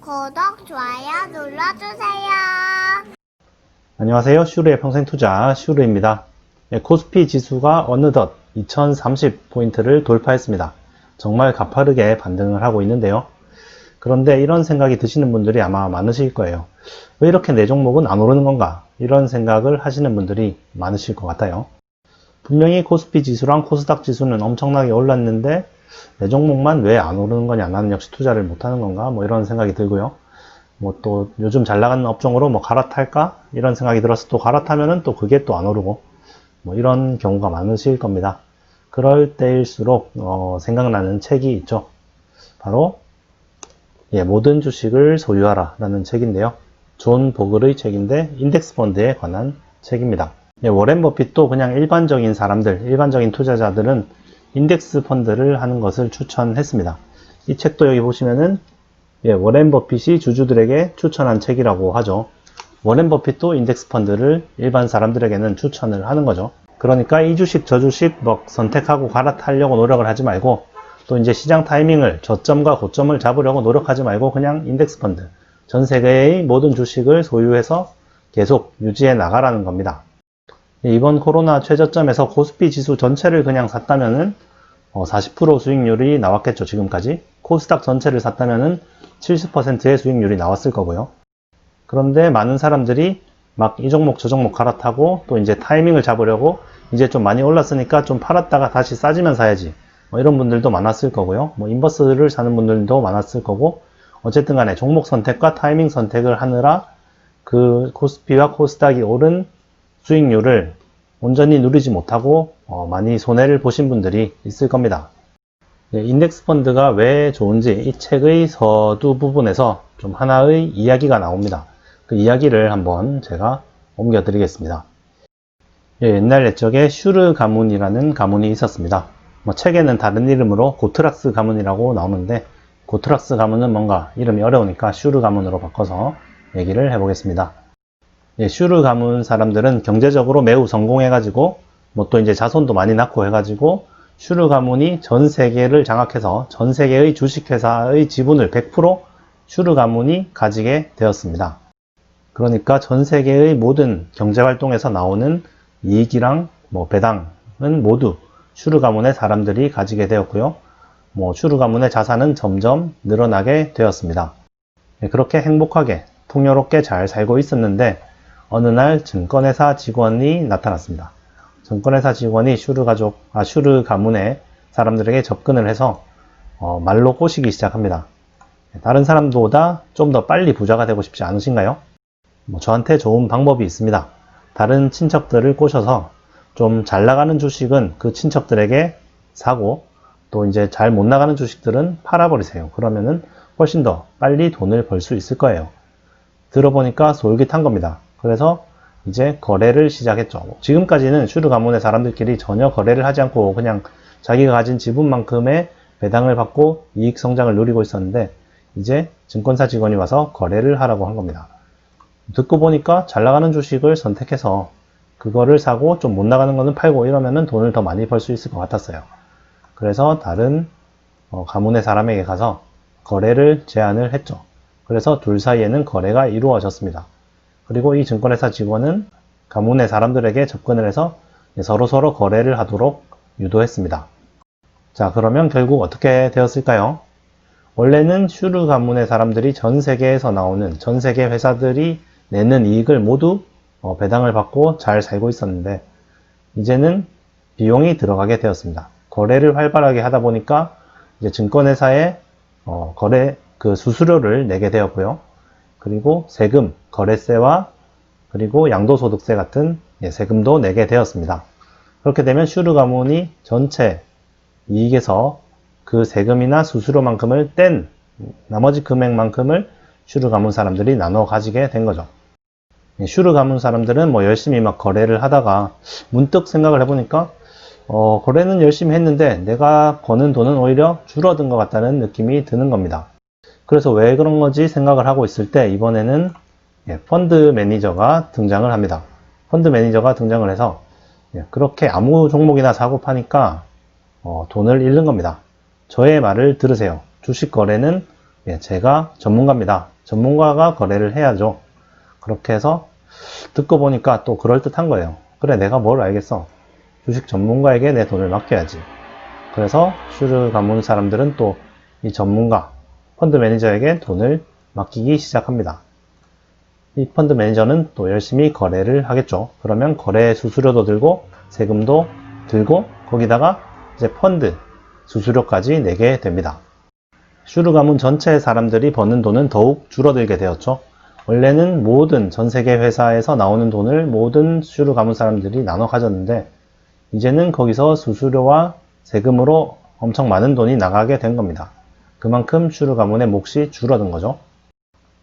구독, 좋아요 눌러주세요. 안녕하세요. 슈르의 평생투자 슈르입니다. 코스피 지수가 어느덧 2030포인트를 돌파했습니다. 정말 가파르게 반등을 하고 있는데요. 그런데 이런 생각이 드시는 분들이 아마 많으실 거예요. 왜 이렇게 내 종목은 안 오르는 건가? 이런 생각을 하시는 분들이 많으실 것 같아요. 분명히 코스피 지수랑 코스닥 지수는 엄청나게 올랐는데 내 종목만 왜 안 오르는 거냐? 나는 역시 투자를 못하는 건가? 이런 생각이 들고요. 또 요즘 잘 나가는 업종으로 갈아탈까? 이런 생각이 들어서 또 갈아타면은 또 그게 또 안 오르고 이런 경우가 많으실 겁니다. 그럴 때일수록 생각나는 책이 있죠. 바로 모든 주식을 소유하라 라는 책인데요. 존 보글의 책인데 인덱스 펀드에 관한 책입니다. 워렌 버핏도 그냥 일반적인 사람들, 일반적인 투자자들은 인덱스 펀드를 하는 것을 추천했습니다. 이 책도 여기 보시면은 워렌 버핏이 주주들에게 추천한 책이라고 하죠. 워렌 버핏도 인덱스 펀드를 일반 사람들에게는 추천을 하는 거죠. 그러니까 이 주식 저 주식 선택하고 갈아타려고 노력을 하지 말고, 또 이제 시장 타이밍을 저점과 고점을 잡으려고 노력하지 말고 그냥 인덱스 펀드, 전 세계의 모든 주식을 소유해서 계속 유지해 나가라는 겁니다. 이번 코로나 최저점에서 코스피 지수 전체를 그냥 샀다면은 40% 수익률이 나왔겠죠. 지금까지 코스닥 전체를 샀다면은 70%의 수익률이 나왔을 거고요. 그런데 많은 사람들이 막 이 종목 저 종목 갈아타고 또 이제 타이밍을 잡으려고 이제 좀 많이 올랐으니까 좀 팔았다가 다시 싸지면 사야지, 이런 분들도 많았을 거고요. 인버스를 사는 분들도 많았을 거고, 어쨌든 간에 종목 선택과 타이밍 선택을 하느라 그 코스피와 코스닥이 오른 수익률을 온전히 누리지 못하고 많이 손해를 보신 분들이 있을 겁니다. 인덱스 펀드가 왜 좋은지 이 책의 서두 부분에서 좀 하나의 이야기가 나옵니다. 그 이야기를 한번 제가 옮겨 드리겠습니다. 옛날 옛적에 슈르 가문이라는 가문이 있었습니다. 책에는 다른 이름으로 고트락스 가문이라고 나오는데, 고트락스 가문은 뭔가 이름이 어려우니까 슈르 가문으로 바꿔서 얘기를 해보겠습니다. 슈르 가문 사람들은 경제적으로 매우 성공해가지고 또 이제 자손도 많이 낳고 해가지고 슈르 가문이 전 세계를 장악해서 전 세계의 주식회사의 지분을 100% 슈르 가문이 가지게 되었습니다. 그러니까 전 세계의 모든 경제활동에서 나오는 이익이랑 배당은 모두 슈르 가문의 사람들이 가지게 되었고요. 슈르 가문의 자산은 점점 늘어나게 되었습니다. 그렇게 행복하게 풍요롭게 잘 살고 있었는데 어느 날 증권회사 직원이 나타났습니다. 증권회사 직원이 슈르 가문의 사람들에게 접근을 해서 말로 꼬시기 시작합니다. 다른 사람들보다 좀 더 빨리 부자가 되고 싶지 않으신가요? 저한테 좋은 방법이 있습니다. 다른 친척들을 꼬셔서 좀 잘 나가는 주식은 그 친척들에게 사고, 또 이제 잘 못 나가는 주식들은 팔아버리세요. 그러면은 훨씬 더 빨리 돈을 벌 수 있을 거예요. 들어보니까 솔깃한 겁니다. 그래서 이제 거래를 시작했죠. 지금까지는 슈르 가문의 사람들끼리 전혀 거래를 하지 않고 그냥 자기가 가진 지분만큼의 배당을 받고 이익 성장을 누리고 있었는데, 이제 증권사 직원이 와서 거래를 하라고 한 겁니다. 듣고 보니까 잘 나가는 주식을 선택해서 그거를 사고 좀 못 나가는 거는 팔고 이러면은 돈을 더 많이 벌 수 있을 것 같았어요. 그래서 다른 가문의 사람에게 가서 거래를 제안을 했죠. 그래서 둘 사이에는 거래가 이루어졌습니다. 그리고 이 증권회사 직원은 가문의 사람들에게 접근을 해서 서로 거래를 하도록 유도했습니다. 자, 그러면 결국 어떻게 되었을까요? 원래는 슈르 가문의 사람들이 전 세계에서 나오는 전 세계 회사들이 내는 이익을 모두 배당을 받고 잘 살고 있었는데, 이제는 비용이 들어가게 되었습니다. 거래를 활발하게 하다 보니까 이제 증권회사에 거래 수수료를 내게 되었고요. 그리고 세금, 거래세와 그리고 양도소득세 같은 세금도 내게 되었습니다. 그렇게 되면 슈르 가문이 전체 이익에서 그 세금이나 수수료만큼을 뗀 나머지 금액만큼을 슈르 가문 사람들이 나눠 가지게 된 거죠. 슈르 가문 사람들은 열심히 막 거래를 하다가 문득 생각을 해보니까 거래는 열심히 했는데 내가 버는 돈은 오히려 줄어든 것 같다는 느낌이 드는 겁니다. 그래서 왜 그런 거지 생각을 하고 있을 때 이번에는 펀드 매니저가 등장을 합니다. 펀드 매니저가 등장을 해서 그렇게 아무 종목이나 사고 파니까 돈을 잃는 겁니다. 저의 말을 들으세요. 주식 거래는 예, 제가 전문가입니다. 전문가가 거래를 해야죠. 그렇게 해서 듣고 보니까 또 그럴듯한 거예요. 그래, 내가 뭘 알겠어. 주식 전문가에게 내 돈을 맡겨야지. 그래서 슈르 가문 사람들은 또 이 전문가, 펀드 매니저에게 돈을 맡기기 시작합니다. 이 펀드 매니저는 또 열심히 거래를 하겠죠. 그러면 거래 수수료도 들고 세금도 들고 거기다가 이제 펀드 수수료까지 내게 됩니다. 슈르 가문 전체 사람들이 버는 돈은 더욱 줄어들게 되었죠. 원래는 모든 전 세계 회사에서 나오는 돈을 모든 슈르 가문 사람들이 나눠 가졌는데 이제는 거기서 수수료와 세금으로 엄청 많은 돈이 나가게 된 겁니다. 그만큼 슈르 가문의 몫이 줄어든 거죠.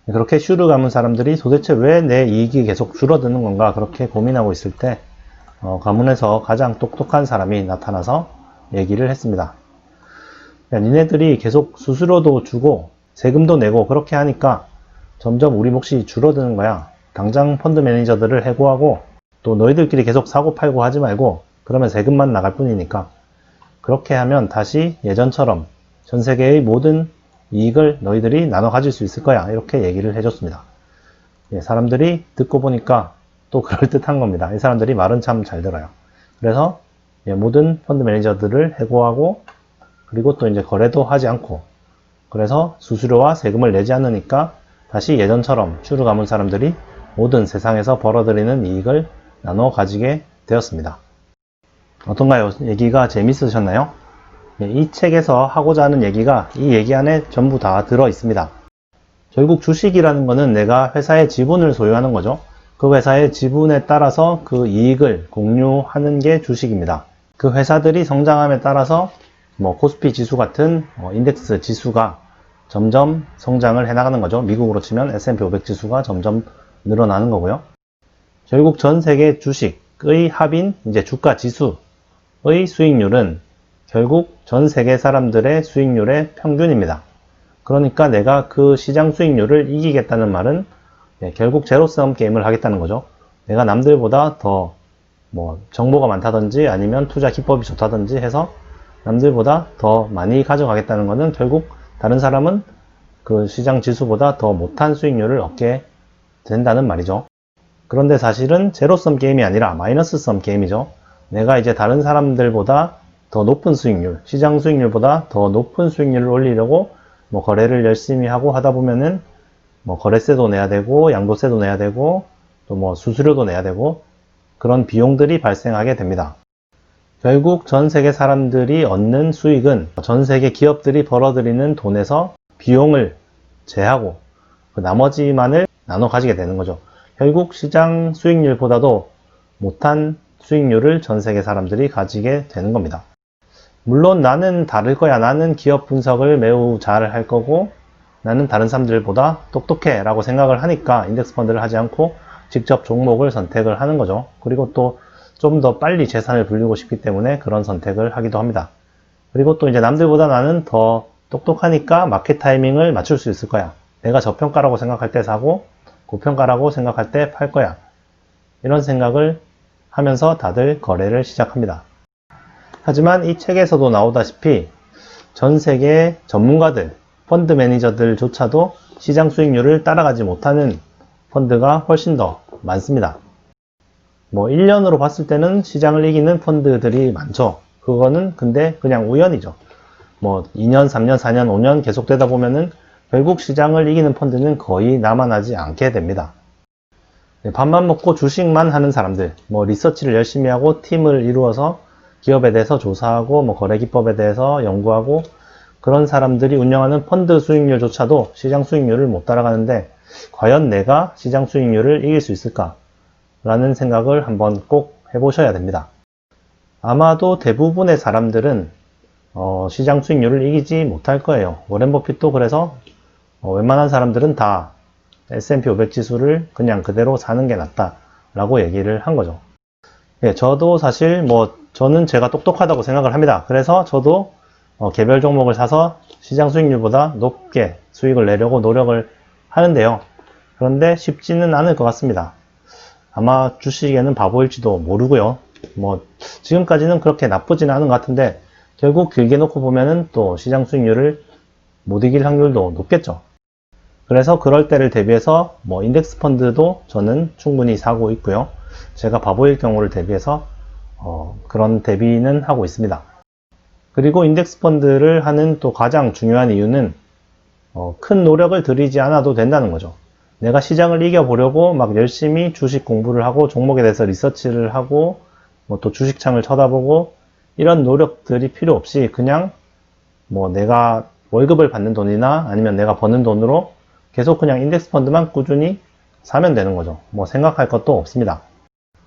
그렇게 슈르 가문 사람들이 도대체 왜 내 이익이 계속 줄어드는 건가 그렇게 고민하고 있을 때 가문에서 가장 똑똑한 사람이 나타나서 얘기를 했습니다. 야, 니네들이 계속 수수료도 주고 세금도 내고 그렇게 하니까 점점 우리 몫이 줄어드는 거야. 당장 펀드 매니저들을 해고하고 또 너희들끼리 계속 사고 팔고 하지 말고 그러면 세금만 나갈 뿐이니까 그렇게 하면 다시 예전처럼 전 세계의 모든 이익을 너희들이 나눠 가질 수 있을 거야. 이렇게 얘기를 해줬습니다. 예, 사람들이 듣고 보니까 또 그럴듯한 겁니다. 이 사람들이 말은 참 잘 들어요. 그래서 예, 모든 펀드 매니저들을 해고하고 그리고 또 이제 거래도 하지 않고 그래서 수수료와 세금을 내지 않으니까 다시 예전처럼 슈르 가문 사람들이 모든 세상에서 벌어들이는 이익을 나눠 가지게 되었습니다. 어떤가요? 얘기가 재밌으셨나요? 이 책에서 하고자 하는 얘기가 이 얘기 안에 전부 다 들어 있습니다. 결국 주식이라는 것은 내가 회사의 지분을 소유하는 거죠. 그 회사의 지분에 따라서 그 이익을 공유하는 게 주식입니다. 그 회사들이 성장함에 따라서 코스피 지수 같은 인덱스 지수가 점점 성장을 해나가는 거죠. 미국으로 치면 S&P 500 지수가 점점 늘어나는 거고요. 결국 전 세계 주식의 합인 이제 주가 지수의 수익률은 결국 전 세계 사람들의 수익률의 평균입니다. 그러니까 내가 그 시장 수익률을 이기겠다는 말은 결국 제로섬 게임을 하겠다는 거죠. 내가 남들보다 더 정보가 많다든지 아니면 투자 기법이 좋다든지 해서 남들보다 더 많이 가져가겠다는 것은 결국 다른 사람은 그 시장 지수보다 더 못한 수익률을 얻게 된다는 말이죠. 그런데 사실은 제로섬 게임이 아니라 마이너스섬 게임이죠. 내가 이제 다른 사람들보다 더 높은 수익률, 시장 수익률보다 더 높은 수익률을 올리려고 거래를 열심히 하고 하다 보면은 거래세도 내야 되고 양도세도 내야 되고 또 수수료도 내야 되고 그런 비용들이 발생하게 됩니다. 결국 전 세계 사람들이 얻는 수익은 전 세계 기업들이 벌어들이는 돈에서 비용을 제하고 그 나머지만을 나눠 가지게 되는 거죠. 결국 시장 수익률보다도 못한 수익률을 전 세계 사람들이 가지게 되는 겁니다. 물론 나는 다를 거야. 나는 기업 분석을 매우 잘 할 거고 나는 다른 사람들보다 똑똑해 라고 생각을 하니까 인덱스 펀드를 하지 않고 직접 종목을 선택을 하는 거죠. 그리고 또 좀 더 빨리 재산을 불리고 싶기 때문에 그런 선택을 하기도 합니다. 그리고 또 이제 남들보다 나는 더 똑똑하니까 마켓 타이밍을 맞출 수 있을 거야. 내가 저평가라고 생각할 때 사고 고평가라고 생각할 때 팔 거야. 이런 생각을 하면서 다들 거래를 시작합니다. 하지만 이 책에서도 나오다시피 전 세계 전문가들, 펀드 매니저들조차도 시장 수익률을 따라가지 못하는 펀드가 훨씬 더 많습니다. 1년으로 봤을 때는 시장을 이기는 펀드들이 많죠. 그거는 근데 그냥 우연이죠. 2년, 3년, 4년, 5년 계속되다 보면은 결국 시장을 이기는 펀드는 거의 남아나지 않게 됩니다. 밥만 먹고 주식만 하는 사람들, 리서치를 열심히 하고 팀을 이루어서 기업에 대해서 조사하고 거래 기법에 대해서 연구하고 그런 사람들이 운영하는 펀드 수익률조차도 시장 수익률을 못 따라가는데 과연 내가 시장 수익률을 이길 수 있을까? 라는 생각을 한번 꼭 해보셔야 됩니다. 아마도 대부분의 사람들은 시장 수익률을 이기지 못할 거예요. 워렌 버핏도 그래서 웬만한 사람들은 다 S&P 500 지수를 그냥 그대로 사는 게 낫다 라고 얘기를 한 거죠. 예, 저도 사실 저는 제가 똑똑하다고 생각을 합니다. 그래서 저도 개별 종목을 사서 시장 수익률보다 높게 수익을 내려고 노력을 하는데요. 그런데 쉽지는 않을 것 같습니다. 아마 주식에는 바보일지도 모르고요. 지금까지는 그렇게 나쁘지는 않은 것 같은데 결국 길게 놓고 보면은 또 시장 수익률을 못 이길 확률도 높겠죠. 그래서 그럴 때를 대비해서 인덱스 펀드도 저는 충분히 사고 있고요. 제가 바보일 경우를 대비해서 그런 대비는 하고 있습니다. 그리고 인덱스 펀드를 하는 또 가장 중요한 이유는 큰 노력을 들이지 않아도 된다는 거죠. 내가 시장을 이겨보려고 막 열심히 주식 공부를 하고 종목에 대해서 리서치를 하고 또 주식창을 쳐다보고 이런 노력들이 필요 없이 그냥 내가 월급을 받는 돈이나 아니면 내가 버는 돈으로 계속 그냥 인덱스 펀드만 꾸준히 사면 되는 거죠. 생각할 것도 없습니다.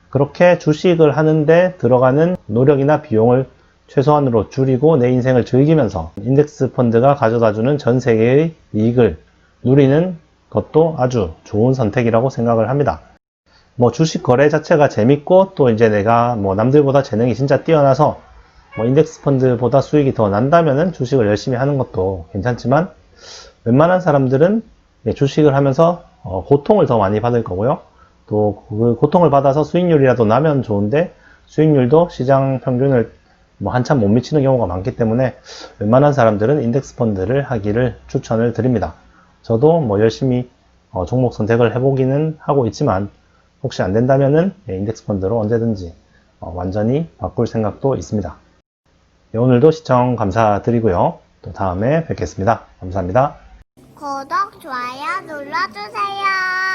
그렇게 주식을 하는데 들어가는 노력이나 비용을 최소한으로 줄이고 내 인생을 즐기면서 인덱스 펀드가 가져다주는 전 세계의 이익을 누리는 것도 아주 좋은 선택이라고 생각을 합니다. 주식 거래 자체가 재밌고 또 이제 내가 남들보다 재능이 진짜 뛰어나서 인덱스 펀드보다 수익이 더 난다면은 주식을 열심히 하는 것도 괜찮지만 웬만한 사람들은 주식을 하면서 고통을 더 많이 받을 거고요. 또 그 고통을 받아서 수익률이라도 나면 좋은데 수익률도 시장 평균을 한참 못 미치는 경우가 많기 때문에 웬만한 사람들은 인덱스 펀드를 하기를 추천을 드립니다. 저도 열심히 종목 선택을 해보기는 하고 있지만 혹시 안 된다면은 인덱스 펀드로 언제든지 완전히 바꿀 생각도 있습니다. 오늘도 시청 감사드리고요. 또 다음에 뵙겠습니다. 감사합니다. 구독, 좋아요 눌러주세요.